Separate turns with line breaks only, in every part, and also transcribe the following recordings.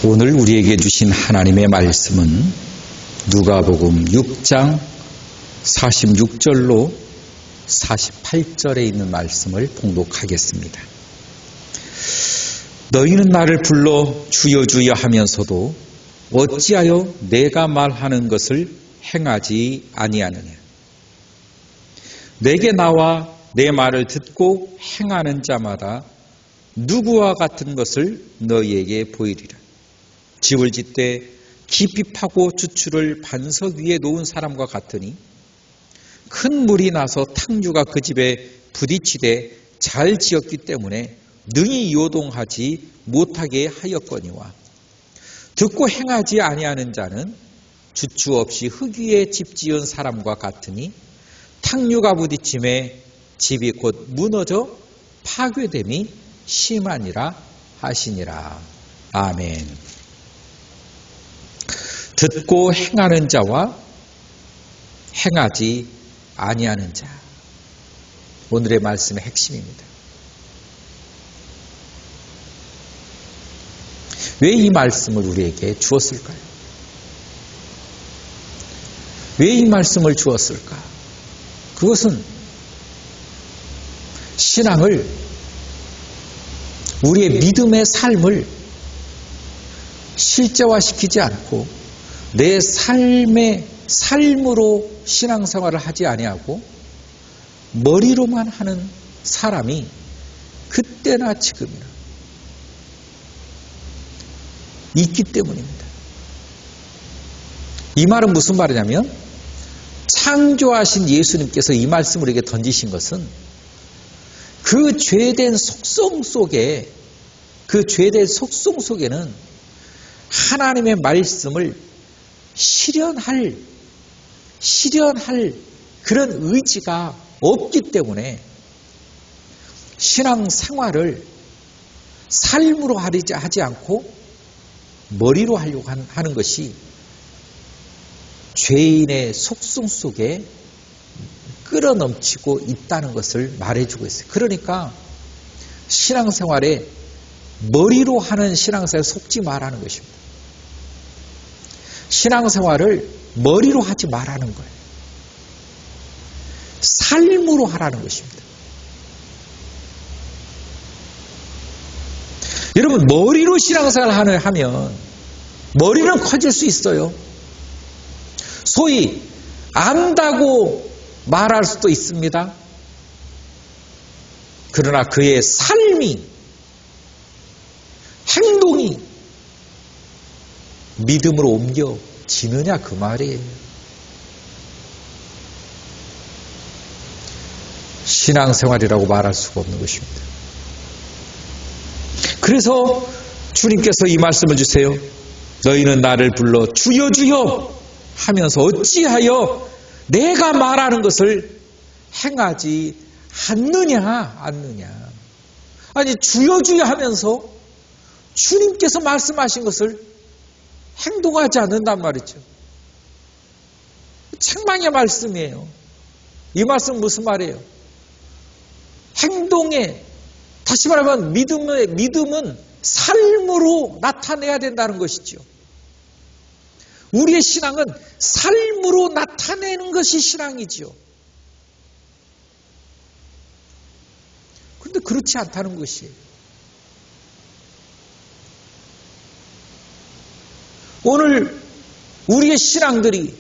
오늘 우리에게 주신 하나님의 말씀은 누가복음 6장 46절로 48절에 있는 말씀을 봉독하겠습니다. 너희는 나를 불러 주여 주여 하면서도 어찌하여 내가 말하는 것을 행하지 아니하느냐. 내게 나와 내 말을 듣고 행하는 자마다 누구와 같은 것을 너희에게 보이리라. 집을 짓되 깊이 파고 주추를 반석 위에 놓은 사람과 같으니 큰 물이 나서 탕류가 그 집에 부딪히되 잘 지었기 때문에 능히 요동하지 못하게 하였거니와, 듣고 행하지 아니하는 자는 주추 없이 흙 위에 집 지은 사람과 같으니 탕류가 부딪힘에 집이 곧 무너져 파괴됨이 심하니라 하시니라. 아멘. 듣고 행하는 자와 행하지 아니하는 자, 오늘의 말씀의 핵심입니다. 왜 이 말씀을 우리에게 주었을까요? 왜 이 말씀을 주었을까? 그것은 신앙을, 우리의 믿음의 삶을 실제화시키지 않고 내 삶으로 신앙생활을 하지 아니하고 머리로만 하는 사람이 그때나 지금이나 있기 때문입니다. 이 말은 무슨 말이냐면, 창조하신 예수님께서 이 말씀을 우리에게 던지신 것은 그 죄된 속성 속에는 하나님의 말씀을 실현할 그런 의지가 없기 때문에 신앙생활을 삶으로 하지 않고 머리로 하려고 하는 것이 죄인의 속성 속에 끌어넘치고 있다는 것을 말해주고 있어요. 그러니까 신앙생활에 머리로 하는 신앙생활에 속지 말라는 것입니다. 신앙생활을 머리로 하지 말라는 거예요. 삶으로 하라는 것입니다. 여러분, 머리로 신앙생활을 하면 머리는 커질 수 있어요. 소위 안다고 말할 수도 있습니다. 그러나 그의 삶이, 행동이 믿음으로 옮겨지느냐 그 말이에요. 신앙생활이라고 말할 수가 없는 것입니다. 그래서 주님께서 이 말씀을 주세요. 너희는 나를 불러 주여 주여 하면서 어찌하여 내가 말하는 것을 행하지 않느냐. 아니, 주여 주여 하면서 주님께서 말씀하신 것을 행동하지 않는단 말이죠. 책망의 말씀이에요. 이 말씀은 무슨 말이에요? 행동에, 다시 말하면 믿음은 삶으로 나타내야 된다는 것이죠. 우리의 신앙은 삶으로 나타내는 것이 신앙이지요. 그런데 그렇지 않다는 것이에요. 오늘 우리의 신앙들이,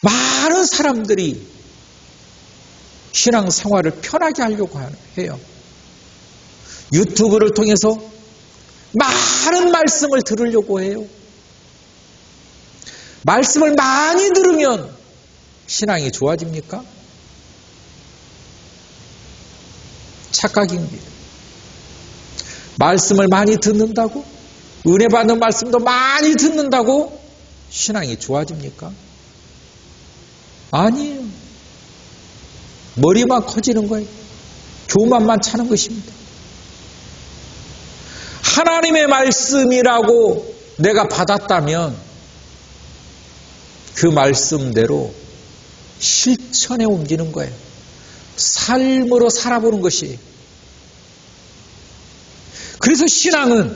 많은 사람들이 신앙생활을 편하게 하려고 해요. 유튜브를 통해서 많은 말씀을 들으려고 해요. 말씀을 많이 들으면 신앙이 좋아집니까? 착각입니다. 말씀을 많이 듣는다고, 은혜 받는 말씀도 많이 듣는다고 신앙이 좋아집니까? 아니에요. 머리만 커지는 거예요. 교만만 차는 것입니다. 하나님의 말씀이라고 내가 받았다면 그 말씀대로 실천에 옮기는 거예요. 삶으로 살아보는 것이. 그래서 신앙은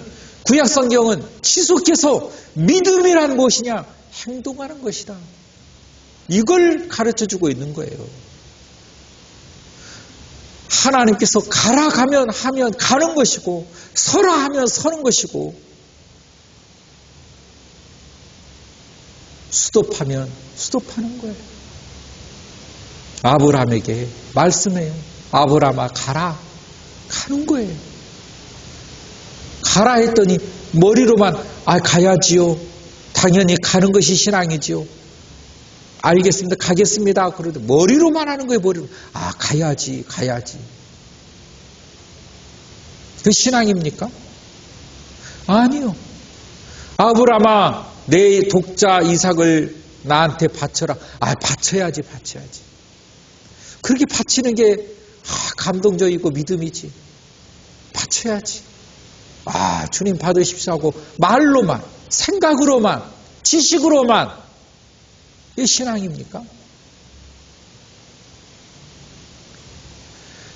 구약성경은 지속해서 믿음이란 무엇이냐? 행동하는 것이다. 이걸 가르쳐주고 있는 거예요. 하나님께서 가라 가면 하면 가는 것이고 서라 하면 서는 것이고 수도하면 수도하는 거예요. 아브라함에게 말씀해요. 아브라함아 가라. 가는 거예요. 가라 했더니 머리로만 가야지요. 당연히 가는 것이 신앙이지요. 알겠습니다. 가겠습니다. 그러더니 머리로만 하는 거예요. 머리로. 가야지. 그 신앙입니까? 아니요. 아브라함아 내 독자 이삭을 나한테 바쳐라. 바쳐야지. 그렇게 바치는 게 감동적이고 믿음이지. 바쳐야지. 주님 받으십시오 하고 말로만, 생각으로만, 지식으로만 이게 신앙입니까?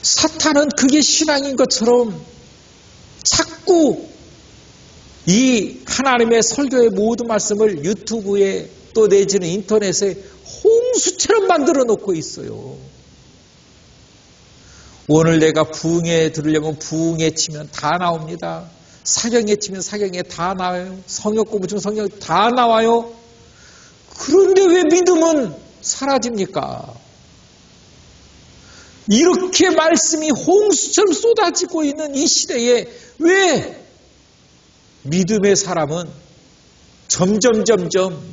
사탄은 그게 신앙인 것처럼 자꾸 이 하나님의 설교의 모든 말씀을 유튜브에 또 내지는 인터넷에 홍수처럼 만들어 놓고 있어요. 오늘 내가 부흥회 들으려면 부흥회 치면 다 나옵니다. 사경회 치면 사경회 다 나와요. 성역 공부 치면 성역 다 나와요. 그런데 왜 믿음은 사라집니까? 이렇게 말씀이 홍수처럼 쏟아지고 있는 이 시대에 왜 믿음의 사람은 점점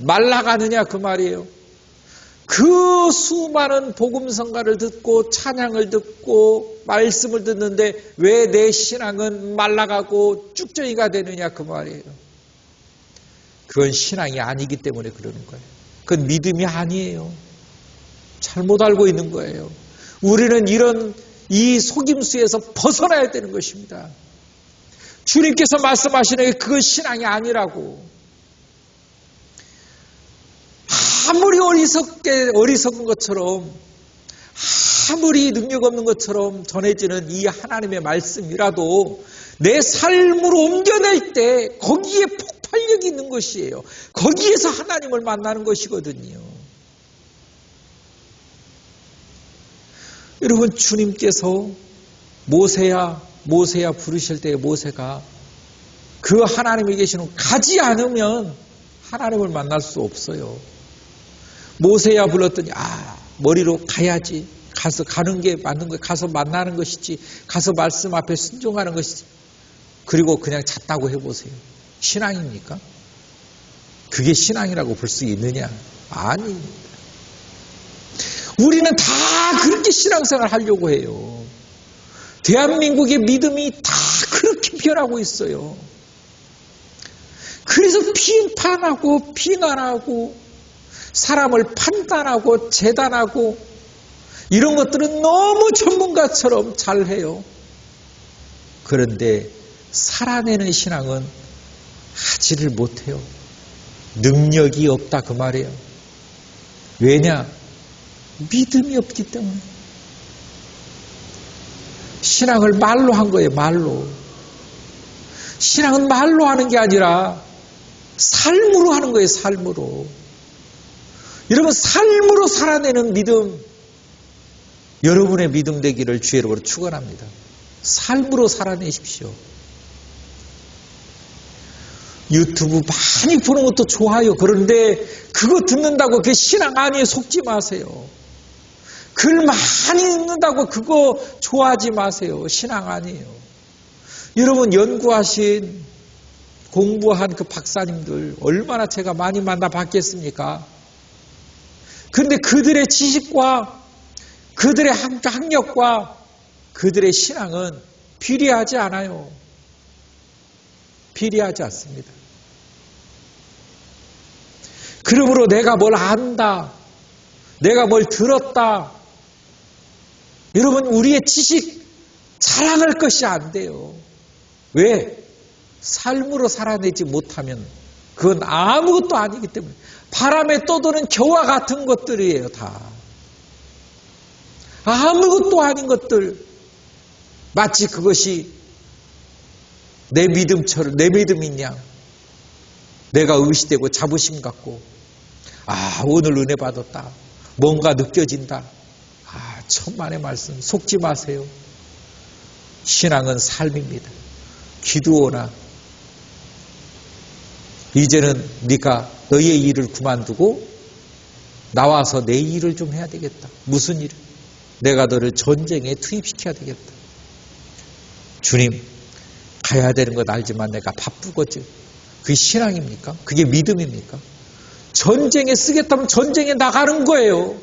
말라가느냐 그 말이에요. 그 수많은 복음성가를 듣고 찬양을 듣고 말씀을 듣는데 왜 내 신앙은 말라가고 쭉정이가 되느냐 그 말이에요. 그건 신앙이 아니기 때문에 그러는 거예요. 그건 믿음이 아니에요. 잘못 알고 있는 거예요. 우리는 이 속임수에서 벗어나야 되는 것입니다. 주님께서 말씀하시는 게 그건 신앙이 아니라고. 아무리 어리석은 것처럼 아무리 능력 없는 것처럼 전해지는 이 하나님의 말씀이라도 내 삶으로 옮겨낼 때 거기에 폭발력이 있는 것이에요. 거기에서 하나님을 만나는 것이거든요. 여러분 주님께서 모세야 부르실 때 모세가 그 하나님이 계시는 가지 않으면 하나님을 만날 수 없어요. 모세야 불렀더니 머리로 가야지. 가서 가는 게 맞는 거예요. 가서 만나는 것이지. 가서 말씀 앞에 순종하는 것이지. 그리고 그냥 잤다고 해보세요. 신앙입니까? 그게 신앙이라고 볼 수 있느냐? 아닙니다. 우리는 다 그렇게 신앙생활 하려고 해요. 대한민국의 믿음이 다 그렇게 변하고 있어요. 그래서 비판하고 비난하고 사람을 판단하고 재단하고 이런 것들은 너무 전문가처럼 잘해요. 그런데 살아내는 신앙은 하지를 못해요. 능력이 없다 그 말이에요. 왜냐? 믿음이 없기 때문에. 신앙을 말로 한 거예요. 말로. 신앙은 말로 하는 게 아니라 삶으로 하는 거예요. 삶으로. 여러분 삶으로 살아내는 믿음, 여러분의 믿음 되기를 주의 이름으로 축원합니다. 삶으로 살아내십시오. 유튜브 많이 보는 것도 좋아요. 그런데 그거 듣는다고 그게 신앙 아니에요. 속지 마세요. 글 많이 읽는다고 그거 좋아하지 마세요. 신앙 아니에요. 여러분 연구하신 공부한 그 박사님들 얼마나 제가 많이 만나봤겠습니까? 그런데 그들의 지식과 그들의 학력과 그들의 신앙은 비례하지 않아요. 비례하지 않습니다. 그러므로 내가 뭘 안다, 내가 뭘 들었다, 여러분 우리의 지식 자랑할 것이 안 돼요. 왜? 삶으로 살아내지 못하면 그건 아무것도 아니기 때문에. 바람에 떠도는 겨와 같은 것들이에요. 다 아무것도 아닌 것들. 마치 그것이 내 믿음처럼, 내 믿음이냐? 내가 의시되고 자부심 갖고, 오늘 은혜 받았다. 뭔가 느껴진다. 천만의 말씀. 속지 마세요. 신앙은 삶입니다. 기도하나. 이제는 네가 너의 일을 그만두고 나와서 내 일을 좀 해야 되겠다. 무슨 일을? 내가 너를 전쟁에 투입시켜야 되겠다. 주님, 가야 되는 건 알지만 내가 바쁘거든. 그게 신앙입니까? 그게 믿음입니까? 전쟁에 쓰겠다면 전쟁에 나가는 거예요.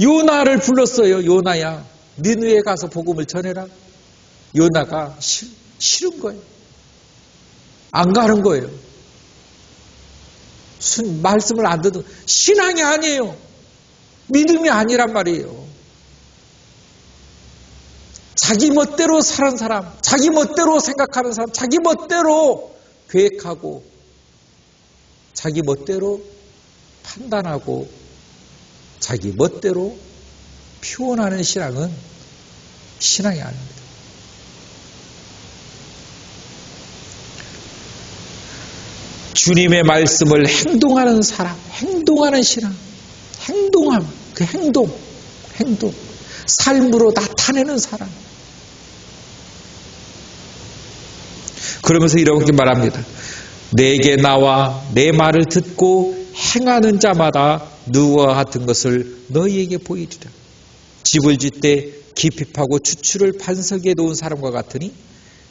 요나를 불렀어요. 요나야, 니느웨에 가서 복음을 전해라. 요나가 싫은 거예요. 안 가는 거예요. 말씀을 안 듣는, 신앙이 아니에요. 믿음이 아니란 말이에요. 자기 멋대로 사는 사람, 자기 멋대로 생각하는 사람, 자기 멋대로 계획하고, 자기 멋대로 판단하고, 자기 멋대로 표현하는 신앙은 신앙이 아닙니다. 주님의 말씀을 행동하는 사람, 행동하는 신앙, 행동함, 그 행동, 삶으로 나타내는 사람. 그러면서 이렇게 말합니다. 내게 나와 내 말을 듣고 행하는 자마다 누구와 같은 것을 너희에게 보이리라. 집을 짓되 깊이 파고 추추를 반석에 놓은 사람과 같으니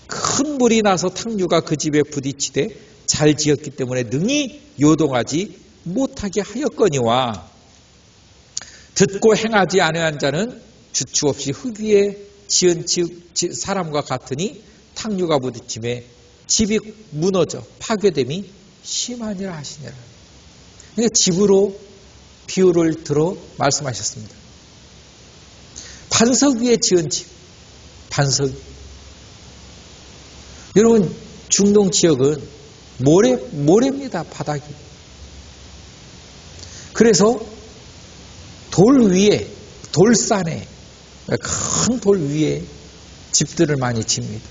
큰 물이 나서 탕류가 그 집에 부딪히되 잘 지었기 때문에 능히 요동하지 못하게 하였거니와 듣고 행하지 아니한 자는 주추 없이 흙 위에 지은 사람과 같으니 탕류가 부딪힘에 집이 무너져 파괴됨이 심하니라 하시니라. 그러니까 집으로 비유를 들어 말씀하셨습니다. 반석 위에 지은 집, 반석. 여러분, 중동 지역은 모래입니다, 바닥이. 그래서 돌 위에, 돌산에, 큰 돌 위에 집들을 많이 집니다.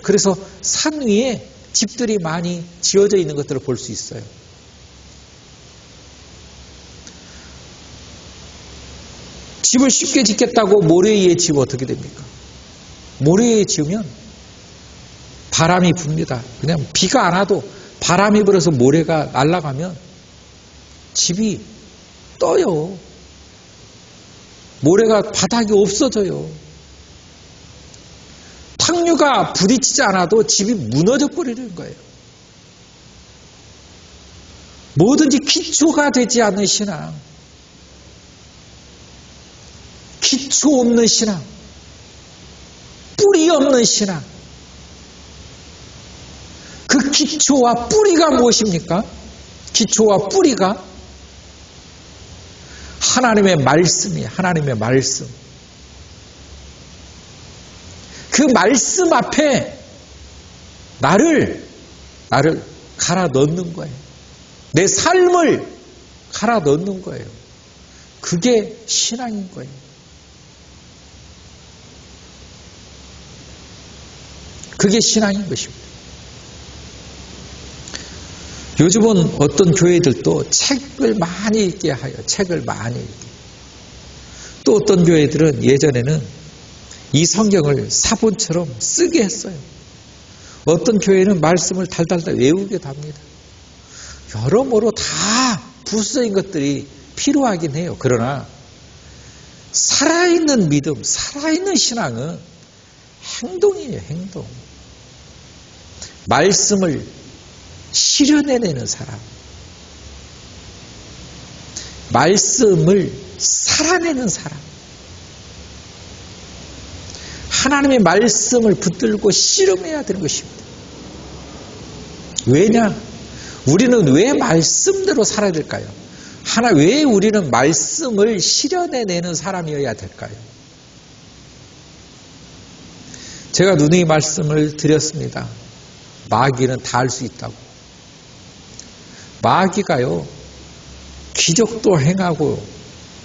그래서 산 위에 집들이 많이 지어져 있는 것들을 볼 수 있어요. 집을 쉽게 짓겠다고 모래 위에 지으면 어떻게 됩니까? 모래 위에 지으면 바람이 붑니다. 그냥 비가 안 와도 바람이 불어서 모래가 날아가면 집이 떠요. 모래가 바닥이 없어져요. 탕류가 부딪히지 않아도 집이 무너져 버리는 거예요. 뭐든지 기초가 되지 않는 신앙, 기초 없는 신앙, 뿌리 없는 신앙. 그 기초와 뿌리가 무엇입니까? 기초와 뿌리가 하나님의 말씀이에요. 하나님의 말씀. 그 말씀 앞에 나를 갈아 넣는 거예요. 내 삶을 갈아 넣는 거예요. 그게 신앙인 거예요. 그게 신앙인 것입니다. 요즘은 어떤 교회들도 책을 많이 읽게 하여 책을 많이 읽게. 또 어떤 교회들은 예전에는 이 성경을 사본처럼 쓰게 했어요. 어떤 교회는 말씀을 달달달 외우기도 합니다. 여러모로 다 부수적인 것들이 필요하긴 해요. 그러나 살아있는 믿음, 살아있는 신앙은 행동이에요. 행동. 말씀을 실현해내는 사람, 말씀을 살아내는 사람, 하나님의 말씀을 붙들고 씨름해야 되는 것입니다. 왜냐? 우리는 왜 말씀대로 살아야 될까요? 왜 우리는 말씀을 실현해내는 사람이어야 될까요? 제가 누누이 말씀을 드렸습니다. 마귀는 다 할 수 있다고. 마귀가요, 기적도 행하고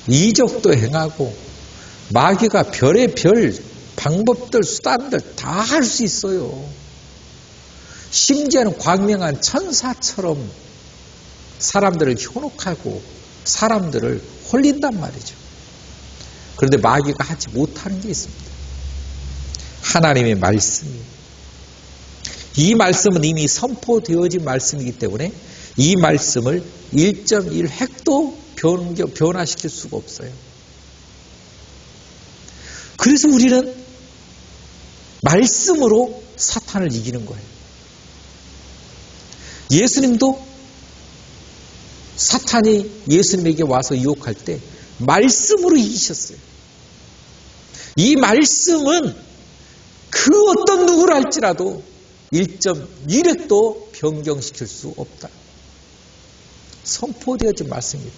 이적도 행하고 마귀가 별의 별 방법들, 수단들 다 할 수 있어요. 심지어는 광명한 천사처럼 사람들을 현혹하고 사람들을 홀린단 말이죠. 그런데 마귀가 하지 못하는 게 있습니다. 하나님의 말씀이, 이 말씀은 이미 선포되어진 말씀이기 때문에 이 말씀을 1.1획도 변화시킬 수가 없어요. 그래서 우리는 말씀으로 사탄을 이기는 거예요. 예수님도 사탄이 예수님에게 와서 유혹할 때 말씀으로 이기셨어요. 이 말씀은 그 어떤 누구를 할지라도 1.1획도 변경시킬 수 없다. 선포되어진 말씀입니다.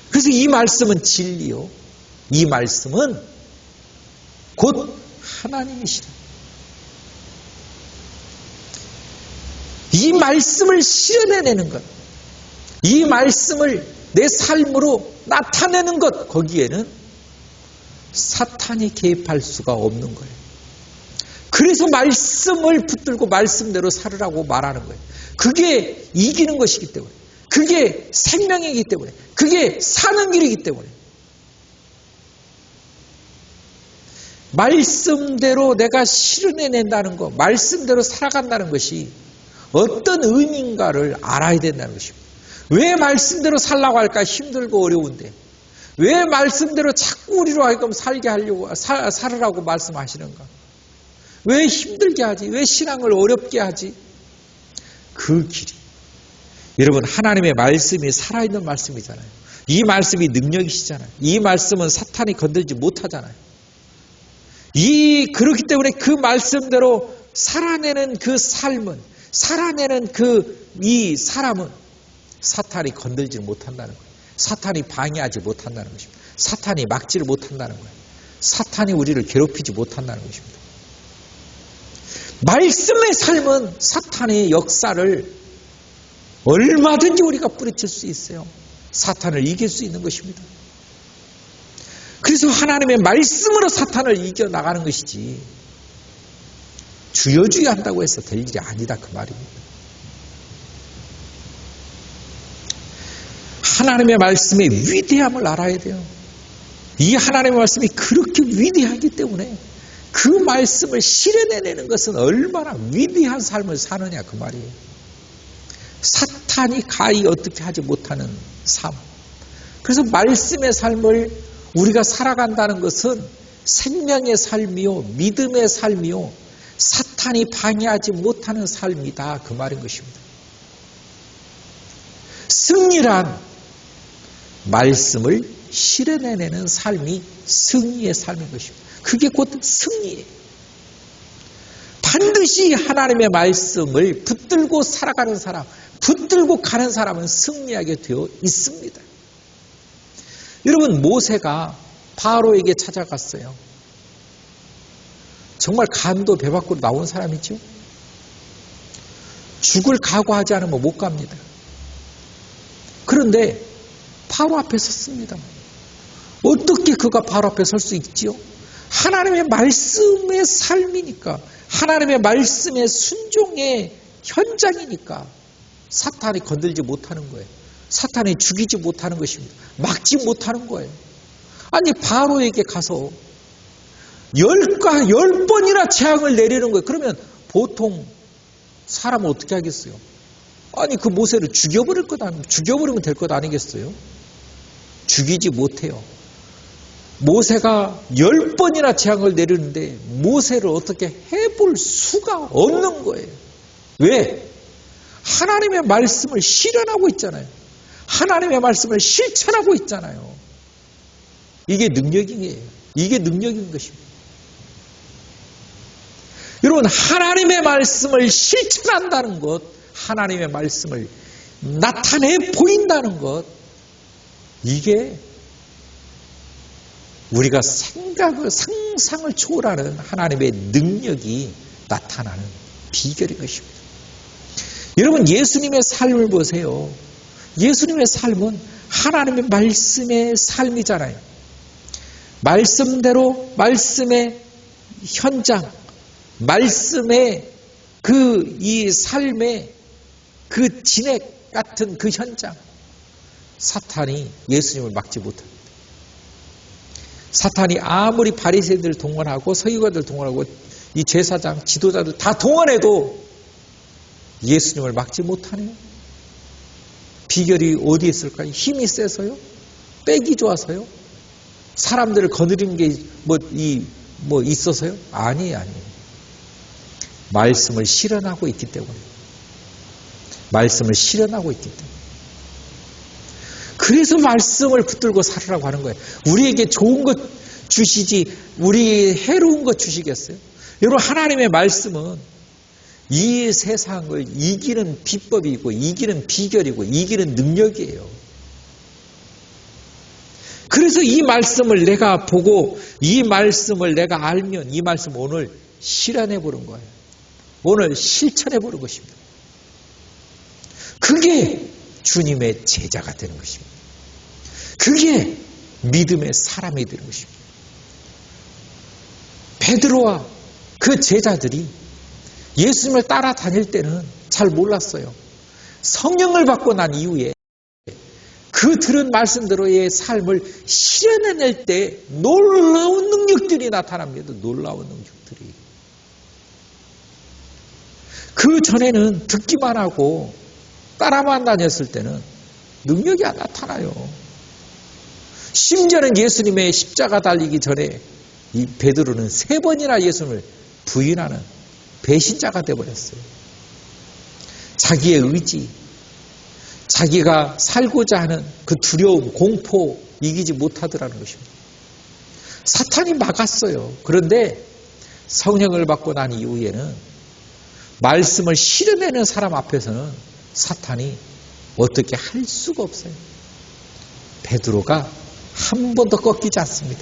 그래서 이 말씀은 진리요. 이 말씀은 곧 하나님이시다. 이 말씀을 실현해내는 것, 이 말씀을 내 삶으로 나타내는 것, 거기에는 사탄이 개입할 수가 없는 거예요. 그래서 말씀을 붙들고 말씀대로 살으라고 말하는 거예요. 그게 이기는 것이기 때문에, 그게 생명이기 때문에, 그게 사는 길이기 때문에, 말씀대로 내가 실현해낸다는 것, 말씀대로 살아간다는 것이 어떤 의미인가를 알아야 된다는 것입니다. 왜 말씀대로 살라고 할까? 힘들고 어려운데. 왜 말씀대로 자꾸 우리로 하여금 살게 하려고, 살으라고 말씀하시는가? 왜 힘들게 하지? 왜 신앙을 어렵게 하지? 그 길이. 여러분, 하나님의 말씀이 살아있는 말씀이잖아요. 이 말씀이 능력이시잖아요. 이 말씀은 사탄이 건들지 못하잖아요. 그렇기 때문에 그 말씀대로 살아내는 그 삶은, 살아내는 이 사람은 사탄이 건들지 못한다는 거예요. 사탄이 방해하지 못한다는 것입니다. 사탄이 막지를 못한다는 거예요. 사탄이 우리를 괴롭히지 못한다는 것입니다. 말씀의 삶은 사탄의 역사를 얼마든지 우리가 뿌리칠 수 있어요. 사탄을 이길 수 있는 것입니다. 그래서 하나님의 말씀으로 사탄을 이겨나가는 것이지 주여주여 한다고 해서 될 일이 아니다, 그 말입니다. 하나님의 말씀의 위대함을 알아야 돼요. 이 하나님의 말씀이 그렇게 위대하기 때문에 그 말씀을 실현해내는 것은 얼마나 위대한 삶을 사느냐, 그 말이에요. 사탄이 가히 어떻게 하지 못하는 삶. 그래서 말씀의 삶을 우리가 살아간다는 것은 생명의 삶이요, 믿음의 삶이요, 사탄이 방해하지 못하는 삶이다, 그 말인 것입니다. 승리란 말씀을 실현해내는 삶이 승리의 삶인 것입니다. 그게 곧 승리예요. 반드시 하나님의 말씀을 붙들고 살아가는 사람, 붙들고 가는 사람은 승리하게 되어 있습니다. 여러분, 모세가 바로에게 찾아갔어요. 정말 간도 배 밖으로 나온 사람이죠. 죽을 각오하지 않으면 못 갑니다. 그런데 바로 앞에 섰습니다. 어떻게 그가 바로 앞에 설 수 있지요? 하나님의 말씀의 삶이니까, 하나님의 말씀의 순종의 현장이니까 사탄이 건들지 못하는 거예요. 사탄이 죽이지 못하는 것입니다. 막지 못하는 거예요. 아니, 바로에게 가서 10번이나 재앙을 내리는 거예요. 그러면 보통 사람은 어떻게 하겠어요? 아니, 그 모세를 죽여버리면 될 것 아니겠어요? 죽이지 못해요. 모세가 10번이나 재앙을 내리는데 모세를 어떻게 해볼 수가 없는 거예요. 왜? 하나님의 말씀을 실현하고 있잖아요. 하나님의 말씀을 실천하고 있잖아요. 이게 능력이에요. 이게 능력인 것입니다. 여러분, 하나님의 말씀을 실천한다는 것, 하나님의 말씀을 나타내 보인다는 것, 이게 우리가 상상을 초월하는 하나님의 능력이 나타나는 비결인 것입니다. 여러분, 예수님의 삶을 보세요. 예수님의 삶은 하나님의 말씀의 삶이잖아요. 말씀대로 말씀에 현장, 말씀의 이 삶의 그 진액 같은 그 현장, 사탄이 예수님을 막지 못합니다. 사탄이 아무리 바리새인들 동원하고 서기관들 동원하고 이 제사장, 지도자들 다 동원해도 예수님을 막지 못하네요. 비결이 어디에 있을까요? 힘이 세서요? 빼기 좋아서요? 사람들을 거느리는 게 있어서요? 아니에요. 말씀을 실현하고 있기 때문에. 말씀을 실현하고 있기 때문에. 그래서 말씀을 붙들고 살으라고 하는 거예요. 우리에게 좋은 것 주시지 우리 해로운 것 주시겠어요? 여러분, 하나님의 말씀은 이 세상을 이기는 비법이고 이기는 비결이고 이기는 능력이에요. 그래서 이 말씀을 내가 보고 이 말씀을 내가 알면 이 말씀 오늘 실현해 보는 거예요. 오늘 실천해 보는 것입니다. 그게 주님의 제자가 되는 것입니다. 그게 믿음의 사람이 되는 것입니다. 베드로와 그 제자들이 예수님을 따라다닐 때는 잘 몰랐어요. 성령을 받고 난 이후에 그 들은 말씀대로의 삶을 실현해낼 때 놀라운 능력들이 나타납니다. 놀라운 능력들이. 그 전에는 듣기만 하고 따라만 다녔을 때는 능력이 안 나타나요. 심지어는 예수님의 십자가 달리기 전에 이 베드로는 3번이나 예수님을 부인하는 배신자가 되어버렸어요. 자기의 의지, 자기가 살고자 하는 그 두려움, 공포 이기지 못하더라는 것입니다. 사탄이 막았어요. 그런데 성령을 받고 난 이후에는 말씀을 실현내는 사람 앞에서는 사탄이 어떻게 할 수가 없어요. 베드로가 한 번도 꺾이지 않습니다.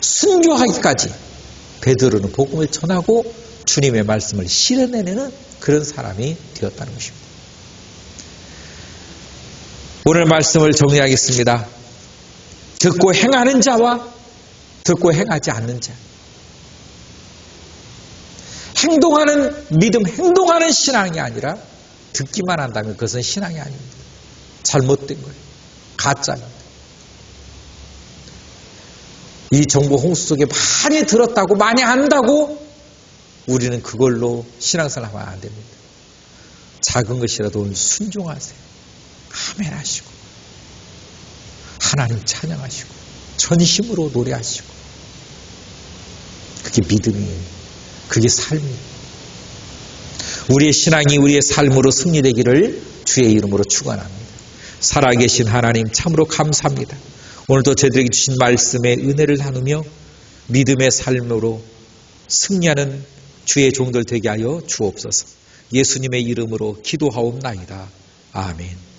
순교하기까지 베드로는 복음을 전하고 주님의 말씀을 실현해내는 그런 사람이 되었다는 것입니다. 오늘 말씀을 정리하겠습니다. 듣고 행하는 자와 듣고 행하지 않는 자. 행동하는 믿음, 행동하는 신앙이 아니라 듣기만 한다면 그것은 신앙이 아닙니다. 잘못된 거예요. 가짜입니다. 이 정보 홍수 속에 많이 들었다고 많이 안다고 우리는 그걸로 신앙생활 하면 안 됩니다. 작은 것이라도 순종하세요. 아멘 하시고 하나님 찬양하시고 전심으로 노래하시고 그게 믿음이에요. 그게 삶이에요. 우리의 신앙이 우리의 삶으로 승리되기를 주의 이름으로 축원합니다. 살아계신 하나님 참으로 감사합니다. 오늘도 저희들에게 주신 말씀의 은혜를 나누며 믿음의 삶으로 승리하는 주의 종들 되게 하여 주옵소서. 예수님의 이름으로 기도하옵나이다. 아멘.